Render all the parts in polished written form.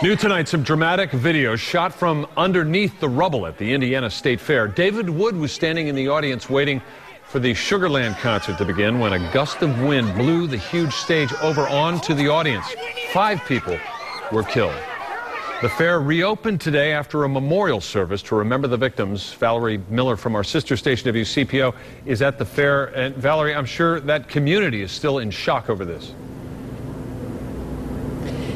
New tonight, some dramatic video shot from underneath the rubble at the Indiana State Fair. David Wood was standing in the audience waiting for the Sugarland concert to begin when a gust of wind blew the huge stage over onto the audience. 5 people were killed. The fair reopened today after a memorial service to remember the victims. Valerie Miller from our sister station WCPO is at the fair. And Valerie, I'm sure that community is still in shock over this.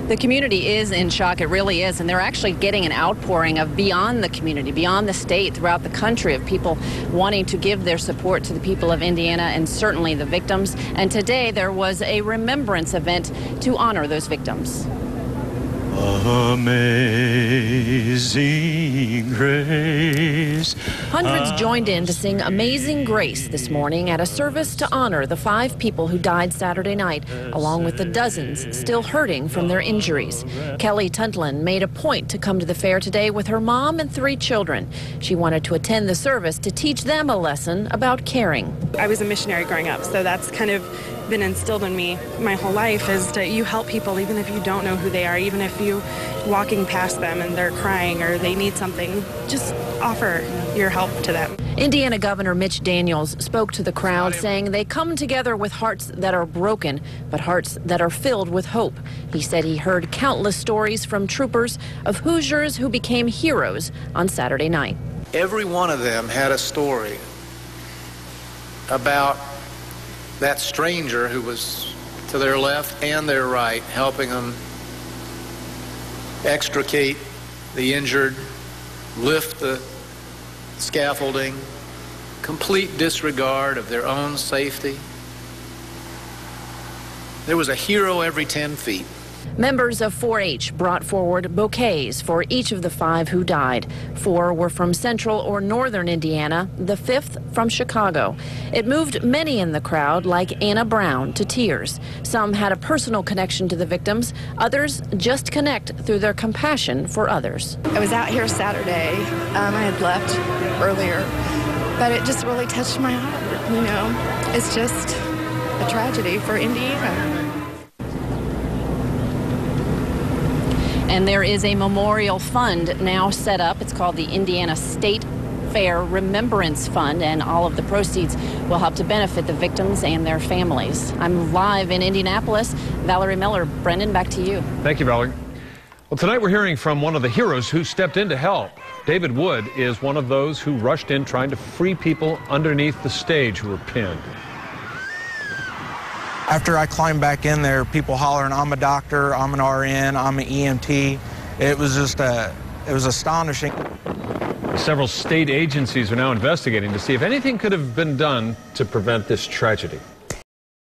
The community is in shock, it really is, and they're actually getting an outpouring of beyond the community, beyond the state, throughout the country, of people wanting to give their support to the people of Indiana and certainly the victims. And today there was a remembrance event to honor those victims. Amazing Grace. Hundreds joined in to sing Amazing Grace this morning at a service to honor the 5 people who died Saturday night, along with the dozens still hurting from their injuries. Kelly Tuntlin made a point to come to the fair today with her mom and 3 children. She wanted to attend the service to teach them a lesson about caring. I was a missionary growing up, so that's kind of been instilled in me my whole life, is that you help people even if you don't know who they are, even if you walking past them and they're crying or they need something, just offer your help to them. Indiana Governor Mitch Daniels spoke to the crowd, saying they come together with hearts that are broken, but hearts that are filled with hope. He said he heard countless stories from troopers of Hoosiers who became heroes on Saturday night. Every one of them had a story about that stranger who was to their left and their right, helping them extricate the injured, lift the scaffolding, complete disregard of their own safety. There was a hero every 10 feet. Members of 4-H brought forward bouquets for each of the 5 who died. 4 were from central or northern Indiana, the 5th from Chicago. It moved many in the crowd, like Anna Brown, to tears. Some had a personal connection to the victims. Others just connect through their compassion for others. I was out here Saturday. I had left earlier, but it just really touched my heart. You know, it's just a tragedy for Indiana. And there is a memorial fund now set up. It's called the Indiana State Fair Remembrance Fund, and all of the proceeds will help to benefit the victims and their families. I'm live in Indianapolis. Valerie Miller. Brendan, back to you. Thank you, Valerie. Well, tonight we're hearing from one of the heroes who stepped in to help. David Wood is one of those who rushed in trying to free people underneath the stage who were pinned. After I climbed back in there, people hollering, "I'm a doctor, I'm an RN, I'm an EMT." It was just it was astonishing. Several state agencies are now investigating to see if anything could have been done to prevent this tragedy.